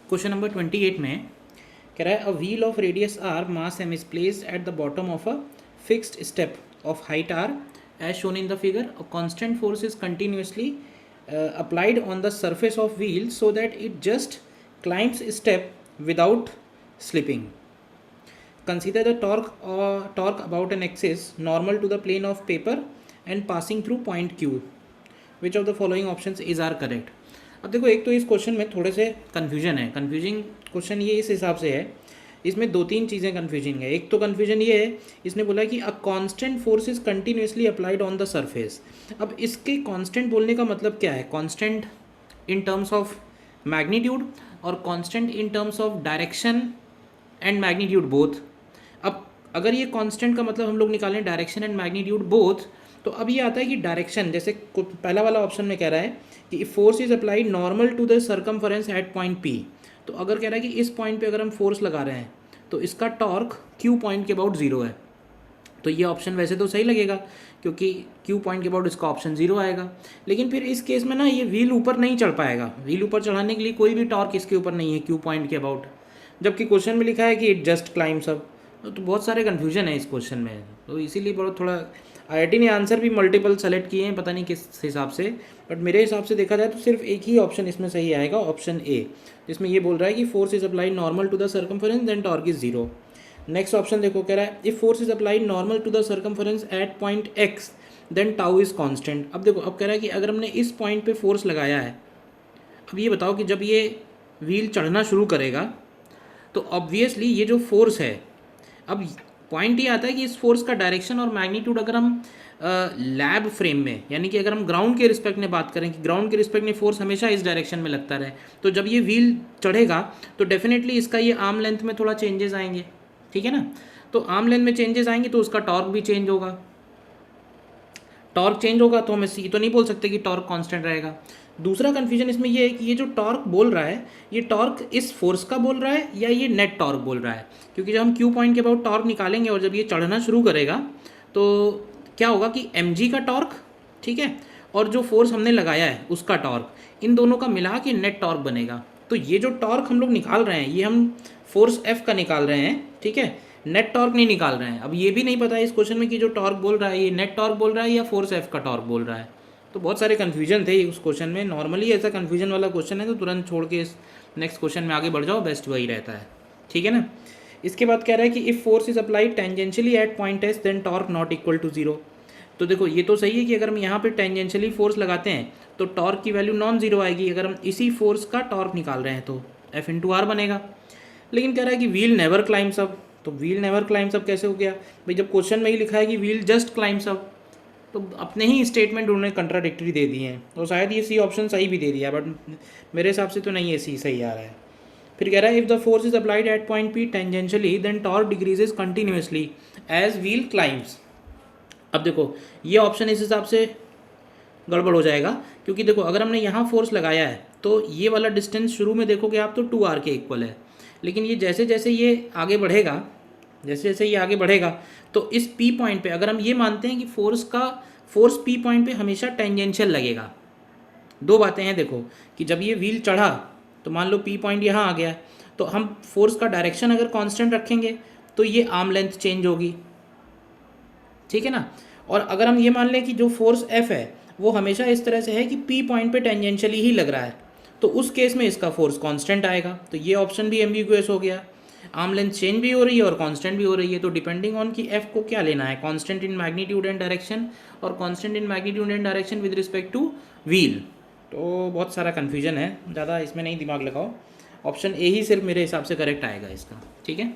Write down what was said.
Question number 28 में कह रहा है a wheel of radius R mass M is placed at the bottom of a fixed step of height R as shown in the figure. A constant force is continuously applied on the surface of wheel so that it just climbs step without slipping. Consider the torque about an axis normal to the plane of paper and passing through point Q. Which of the following options is are correct? अब देखो, एक तो इस question में थोड़े से confusion है. Confusing question ये इस हिसाब से है, इसमें दो तीन चीज़ें कन्फ्यूजिंग है. एक तो कन्फ्यूजन ये है, इसने बोला कि a constant force is continuously applied on the surface. अब इसके कांस्टेंट बोलने का मतलब क्या है? Constant in terms of magnitude और constant in terms of direction and magnitude both. अब अगर ये कांस्टेंट का मतलब हम लोग निकालें डायरेक्शन एंड मैग्नीट्यूड बोथ, तो अब ये आता है कि डायरेक्शन, जैसे पहला वाला ऑप्शन में कह रहा है कि force is applied normal to the circumference at point P. तो अगर कह रहा है कि इस पॉइंट पे अगर हम फोर्स लगा रहे हैं तो इसका टॉर्क क्यू पॉइंट के अबाउट ज़ीरो है. तो ये ऑप्शन वैसे तो सही लगेगा क्योंकि क्यू पॉइंट के अबाउट इसका ऑप्शन ज़ीरो आएगा. लेकिन फिर इस केस में ना ये व्हील ऊपर नहीं चढ़ पाएगा. व्हील ऊपर चढ़ाने के लिए कोई भी टॉर्क इसके ऊपर नहीं है क्यू पॉइंट के अबाउट, जबकि क्वेश्चन में लिखा है कि इट जस्ट क्लाइम्स अप. तो बहुत सारे कन्फ्यूजन है इस क्वेश्चन में, तो इसीलिए बहुत थोड़ा आईआईटी ने आंसर भी मल्टीपल सेलेक्ट किए हैं, पता नहीं किस हिसाब से, बट मेरे हिसाब से देखा जाए तो सिर्फ एक ही ऑप्शन इसमें सही आएगा, ऑप्शन ए, जिसमें ये बोल रहा है कि force is applied normal to the circumference then torque is zero. Next option देखो, कह रहा है if force is applied normal to the circumference at point X then tau is constant. अब देखो, अब कह रहा है कि अगर हमने इस पॉइंट पे फोर्स लगाया है, अब ये बताओ कि जब ये व्हील चढ़ना शुरू करेगा तो ऑब्वियसली ये जो फोर्स है, अब पॉइंट ये आता है कि इस फोर्स का डायरेक्शन और मैग्नीट्यूड अगर हम लैब फ्रेम में, यानी कि अगर हम ग्राउंड के रिस्पेक्ट में बात करें कि ग्राउंड के रिस्पेक्ट में फोर्स हमेशा इस डायरेक्शन में लगता रहे, तो जब ये व्हील चढ़ेगा तो डेफिनेटली इसका ये आर्म लेंथ में थोड़ा चेंजेस आएंगे. ठीक है ना? तो आर्म लेंथ में चेंजेस आएंगे तो उसका टॉर्क भी चेंज होगा. टॉर्क चेंज होगा तो हम ये तो नहीं बोल सकते कि टॉर्क कांस्टेंट रहेगा. दूसरा कन्फ्यूजन इसमें ये है कि ये जो टॉर्क बोल रहा है, ये टॉर्क इस फोर्स का बोल रहा है या ये नेट टॉर्क बोल रहा है. क्योंकि जब हम क्यू पॉइंट के अबाउट टॉर्क निकालेंगे और जब ये चढ़ना शुरू करेगा तो क्या होगा कि mg का टॉर्क, ठीक है, और जो फोर्स हमने लगाया है उसका टॉर्क, इन दोनों का मिला के नेट टॉर्क बनेगा. तो ये जो टॉर्क हम लोग निकाल रहे हैं ये हम फोर्स f का निकाल रहे हैं, ठीक है, नेट टॉर्क नहीं निकाल रहे हैं. अब ये भी नहीं पता है इस क्वेश्चन में कि जो टॉर्क बोल रहा है ये नेट टॉर्क बोल रहा है या फोर्स f का टॉर्क बोल रहा है. तो बहुत सारे कन्फ्यूजन थे उस क्वेश्चन में. नॉर्मली ऐसा कन्फ्यूजन वाला क्वेश्चन है तो तुरंत छोड़ के इस नेक्स्ट क्वेश्चन में आगे बढ़ जाओ, बेस्ट वही रहता है. ठीक है ना? इसके बाद कह रहा है कि if force is applied tangentially at point S then torque not equal to zero. तो देखो, ये तो सही है कि अगर हम यहाँ पे टेंजेंशियली फोर्स लगाते हैं तो टॉर्क की वैल्यू नॉन जीरो आएगी. अगर हम इसी फोर्स का टॉर्क निकाल रहे हैं तो एफ इंटू आर बनेगा. लेकिन कह रहा है कि व्हील नेवर क्लाइम्स अप. तो व्हील नेवर क्लाइम्स अप कैसे हो गया भाई? जब क्वेश्चन में ही लिखा है कि व्हील जस्ट क्लाइम्स अप, तो अपने ही स्टेटमेंट उन्होंने कंट्राडिक्टरी दे दिए हैं. तो शायद ये सी ऑप्शन सही भी दे दिया, बट मेरे हिसाब से तो नहीं ये सी सही आ रहा है. फिर कह रहा है if the force is applied at point P tangentially then torque decreases continuously as wheel climbs. अब देखो, ये ऑप्शन इस हिसाब से गड़बड़ हो जाएगा क्योंकि देखो, अगर हमने यहाँ फोर्स लगाया है तो ये वाला डिस्टेंस शुरू में देखोगे आप तो 2r के इक्वल है. लेकिन ये जैसे जैसे ये आगे बढ़ेगा, जैसे जैसे ये आगे बढ़ेगा तो इस P पॉइंट पे अगर हम ये मानते हैं कि फोर्स P पॉइंट पे हमेशा टेंजेंशियल लगेगा. दो बातें हैं देखो, कि जब ये व्हील चढ़ा तो मान लो P पॉइंट यहाँ आ गया, तो हम फोर्स का डायरेक्शन अगर कांस्टेंट रखेंगे तो ये आर्म लेंथ चेंज होगी. ठीक है ना? और अगर हम ये मान लें कि जो फोर्स F है वो हमेशा इस तरह से है कि P पॉइंट पे टेंजेंशियली ही लग रहा है, तो उस केस में इसका फोर्स कांस्टेंट आएगा. तो ये ऑप्शन भी एम्बिगुअस हो गया. आर्म लेंथ चेंज भी हो रही है और कांस्टेंट भी हो रही है. तो डिपेंडिंग ऑन कि F को क्या लेना है, constant in magnitude and direction और constant in magnitude and direction with respect to wheel. तो बहुत सारा कन्फ्यूजन है, ज़्यादा इसमें नहीं दिमाग लगाओ. ऑप्शन ए ही सिर्फ मेरे हिसाब से करेक्ट आएगा इसका. ठीक है.